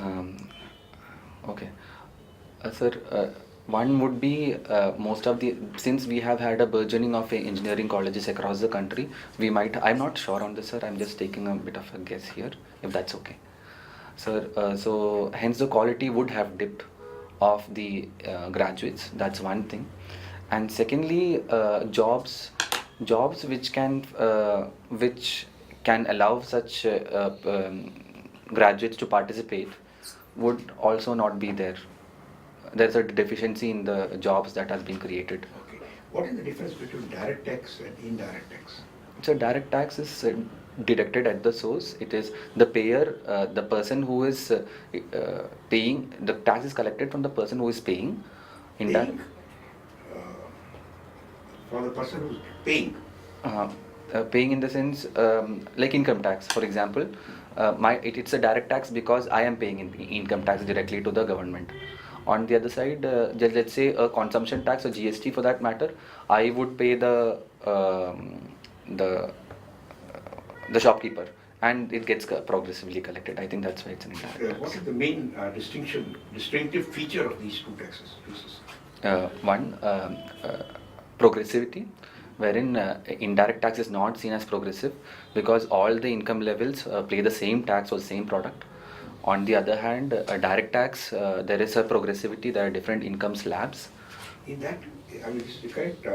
Um, okay. Sir, one would be most of the, since we have had a burgeoning of engineering colleges across the country, we might, I'm not sure on this, sir, I'm just taking a bit of a guess here, if that's okay. Sir, so hence the quality would have dipped of the graduates, that's one thing. And secondly, jobs which can allow such graduates to participate would also not be there. There's a deficiency in the jobs that has been created. Okay. What is the difference between direct tax and indirect tax? So direct tax is deducted at the source. It is the payer, the person who is paying. The tax is collected from the person who is paying. Paying? For the person who's paying? Paying in the sense like income tax, for example. It's a direct tax because I am paying income tax directly to the government. On the other side, let's say a consumption tax or GST for that matter, I would pay the shopkeeper, and it gets progressively collected. I think that's why it's an indirect tax. What is the main distinctive feature of these two taxes? One, progressivity, wherein indirect tax is not seen as progressive because all the income levels pay the same tax or the same product. On the other hand, direct tax, there is a progressivity, there are different income slabs. In that, I mean, it's the correct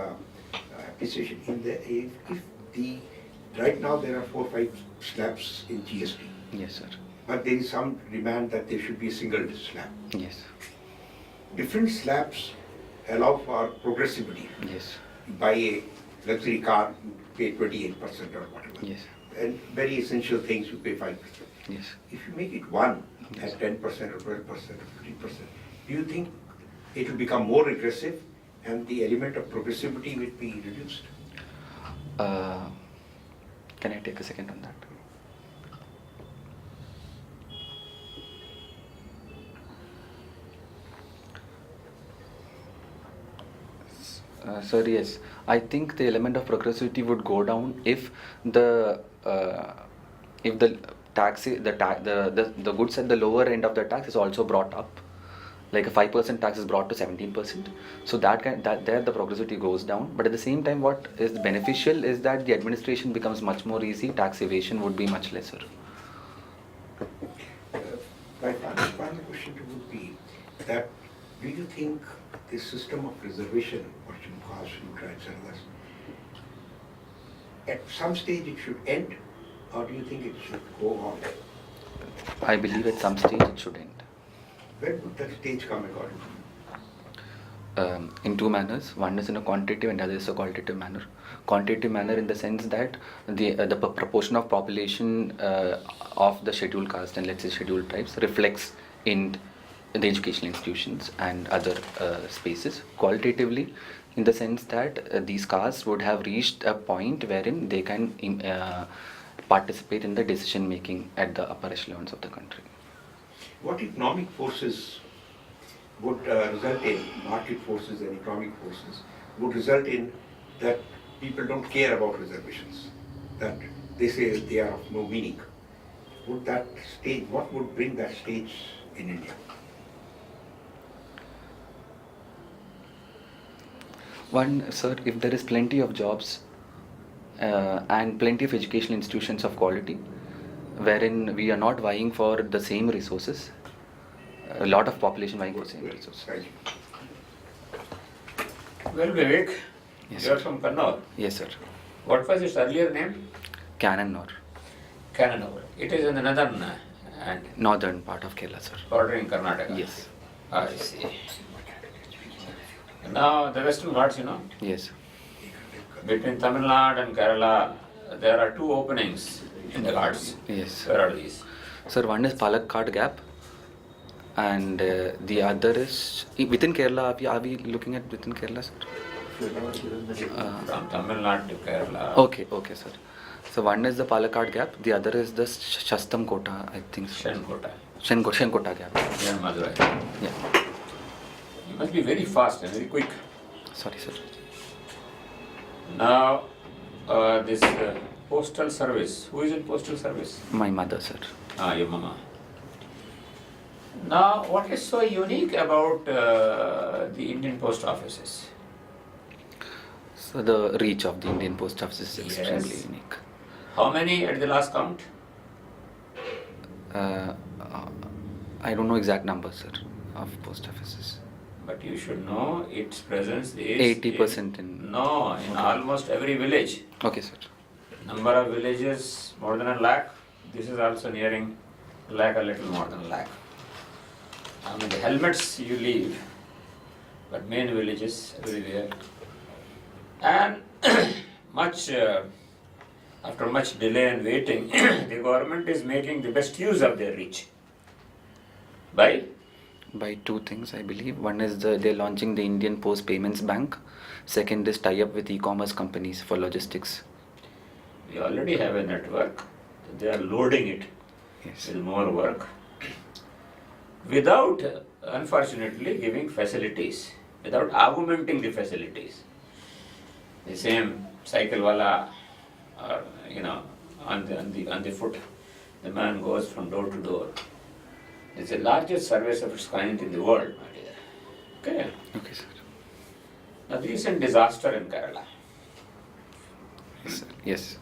appreciation. Right now there are 4 or 5 slabs in GST. Yes, sir. But there is some demand that there should be a single slab. Yes. Different slabs allow for progressivity. Yes. You buy a luxury car, you pay 28% or whatever. Yes. And very essential things, you pay 5%. Yes. If you make it one Yes. at 10% or 12% or 15%, do you think it will become more regressive and the element of progressivity will be reduced? Can I take a second on that? Sir, yes, I think the element of progressivity would go down if the tax, the goods at the lower end of the tax is also brought up, like a 5% tax is brought to 17%. So that there the progressivity goes down. But at the same time, what is beneficial is that the administration becomes much more easy. Tax evasion would be much lesser. My final question would be that do you think this system of reservation, what you call food rights and others, at some stage it should end, or do you think it should go on? I believe at some stage it should end. When would that stage come according to you? In two manners. One is in a quantitative and the other is a qualitative manner. Quantitative manner in the sense that the proportion of population of the scheduled caste and let's say scheduled tribes reflects in the educational institutions and other spaces. Qualitatively, in the sense that these castes would have reached a point wherein they can participate in the decision making at the upper echelons of the country. What economic forces would result in, market forces and economic forces, would result in that people don't care about reservations, that they say they are of no meaning? Would that stage, what would bring that stage in India? One, sir, if there is plenty of jobs and plenty of educational institutions of quality, wherein we are not vying for the same resources, a lot of population vying for the same resources. Right. Well, Vivek, Yes, you are sir. from Kannur. Yes, sir. What was its earlier name? Cannanore, Kannur. It is in the northern and northern part of Kerala, sir. bordering Karnataka. Yes. I see. Now, the western Ghats, Yes. between Tamil Nadu and Kerala, there are 2 openings in the Ghats. Yes. Where are these? Sir, one is Palakkad Gap, and the other is within Kerala. Are we looking at within Kerala, sir? From Tamil Nadu to Kerala. Okay, sir. So one is the Palakkad Gap, the other is the Shastam Kota, I think. So. Shenkota. Shenkota Gap. Near Madurai. Yeah. You must be very fast and very quick. Sorry, sir. Now, this postal service. Who is in postal service? My mother, sir. Your mama. Now, what is so unique about the Indian post offices? So the reach of the Indian Post Office is extremely Yes. unique. How many at the last count? Uh, I don't know exact numbers, sir, of post offices. But you should know its presence is 80% in. no, in Okay. almost every village. Okay, sir. Number of villages more than a lakh. This is also nearing lakh, a little more than a lakh. I mean, the helmets you leave, but main villages everywhere. And much after much delay and waiting, the government is making the best use of their reach. By By two things, I believe. One is they're launching the Indian Post Payments Bank. Second is tie up with e-commerce companies for logistics. we already have a network, they are loading it Yes. with more work without, unfortunately, giving facilities, without augmenting the facilities. The same cycle wala, or on the foot, the man goes from door to door. It's the largest service of its kind in the world, my dear. Okay. Okay, sir. Now, the recent disaster in Kerala, Yes, sir. Yes.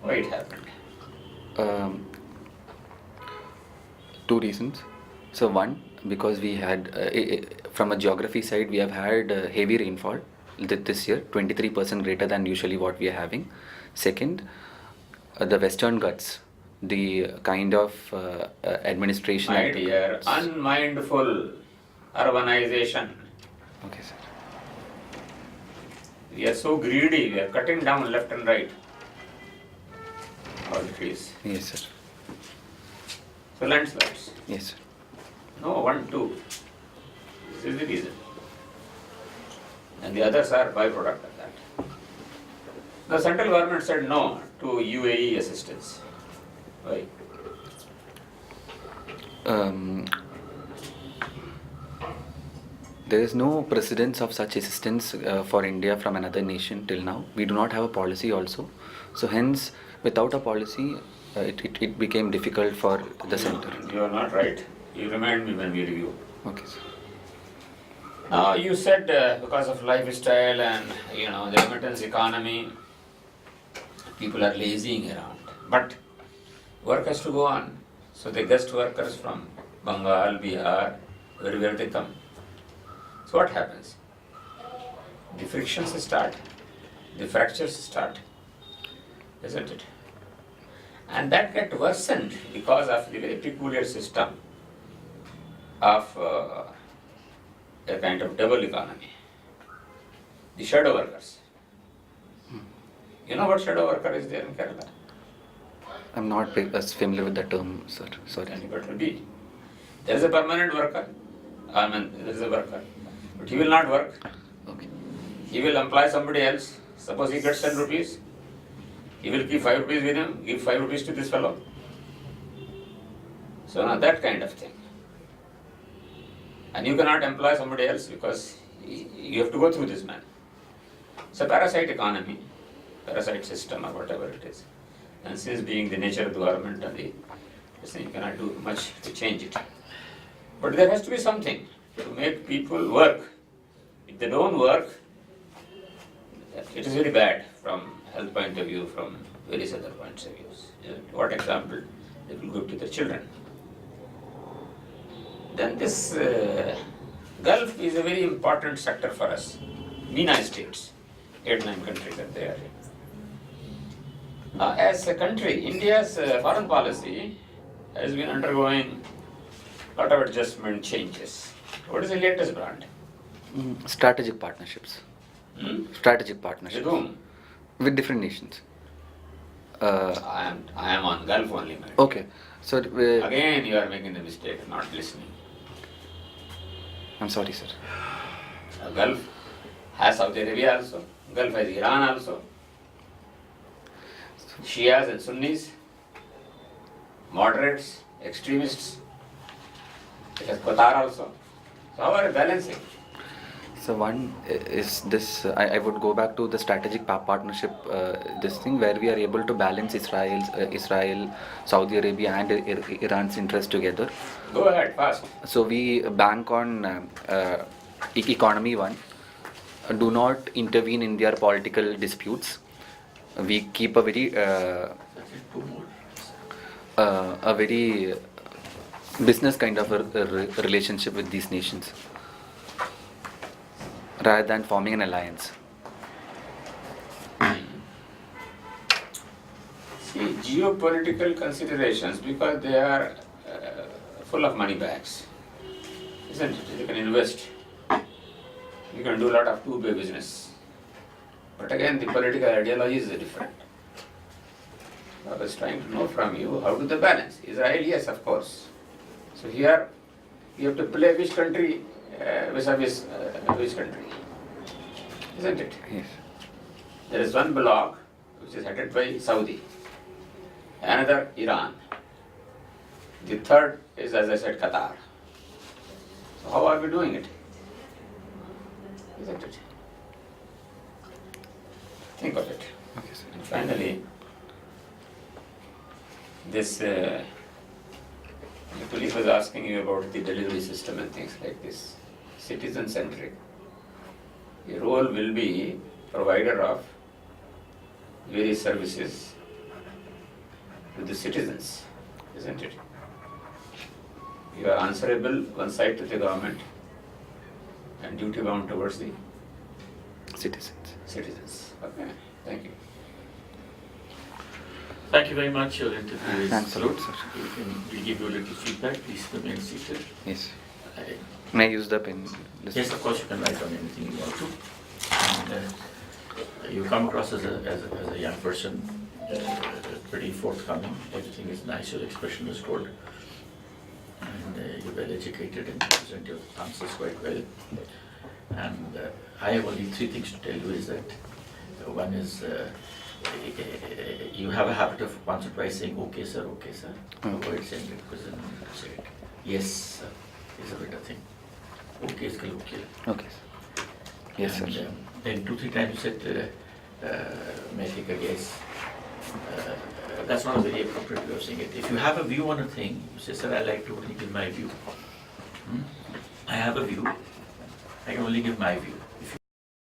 why it happened? Two reasons. So one, because we had from a geography side, we have had heavy rainfall this year, 23% greater than usually what we are having. Second, the Western Ghats, the kind of administration. My dear, unmindful urbanization. Okay, sir. We are so greedy, we are cutting down left and right all the trees. Yes, sir. So landslides. Yes, sir. No, 1, 2. This is the reason. And the others are byproduct of that. The central government said no to UAE assistance. Why? There is no precedence of such assistance for India from another nation till now. We do not have a policy also. So hence, without a policy, it became difficult for the center. You are not right. You remind me when we review. Okay, sir. Now you said because of lifestyle and the remittance economy, people are lazying around. But work has to go on. So the guest workers from Bengal, Bihar, wherever they come. So what happens? The frictions start, the fractures start, isn't it? And that get worsened because of the very peculiar system of a kind of double economy. The shadow workers. You know what shadow worker is there in Kerala? I'm not as familiar with the term, sir. Sorry. And it better be. There is a permanent worker. There is a worker. But he will not work. Okay. He will employ somebody else. Suppose he gets 10 rupees. He will keep 5 rupees with him, give 5 rupees to this fellow. So now that kind of thing. And you cannot employ somebody else because you have to go through this man. It's a parasite economy, parasite system or whatever it is. And since being the nature of the government and you cannot do much to change it. But there has to be something to make people work. If they don't work, it is very bad from health point of view, from various other points of view. What example they will give to their children. Then this Gulf is a very important sector for us. MENA states, 8-9 countries are there. As a country, India's foreign policy has been undergoing a lot of adjustment changes. What is the latest brand? Strategic partnerships. Strategic partnerships. With whom? With different nations. I am on Gulf only, man. Okay. So, Again, you are making the mistake, not listening. I'm sorry, sir. Gulf has Saudi Arabia also. Gulf has Iran also. Shias and Sunnis, moderates, extremists. It has Qatar also. So how are you balancing? So one is this. I would go back to the strategic partnership. This thing where we are able to balance Israel, Saudi Arabia, and Iran's interest together. Go ahead, fast. So we bank on economy one. Do not intervene in their political disputes. We keep a very business kind of a relationship with these nations, rather than forming an alliance. See, geopolitical considerations, because they are full of money bags, isn't it? You can invest, you can do a lot of two-way business. But again, the political ideology is different. I was trying to know from you, how do they balance? Israel, yes, of course. So here, you have to play which country vis-a-vis which country, isn't it? Yes. There is one bloc which is headed by Saudi, another Iran, the third is, as I said, Qatar. So how are we doing it? Isn't it? Think of it. Okay, sir. And finally, this the colleague was asking you about the delivery system and things like this, citizen-centric. Your role will be provider of various services to the citizens, isn't it? You are answerable one side to the government and duty bound towards the Citizens. citizens. Okay, thank you. Thank you very much. Your interview is Thanks a lot, good. sir. We'll give you a little feedback. Please remain seated. Yes. I- May I use the pen? Yes, of course, you can write on anything you want to. And, you come across as a young person, pretty forthcoming. Everything is nice. Your expression is good. And you're well educated and you present your answers quite well. And I have only three things to tell you is that one is you have a habit of once or twice saying okay sir, okay sir. Avoid saying it because then you say it. Yes sir is a better thing. Okay is okay. Okay. Yes, And, sir. then 2-3 times you said may I take a guess. That's not a very appropriate way of saying it. If you have a view on a thing, you say, sir, I like to only give my view. I have a view. I can only give my view.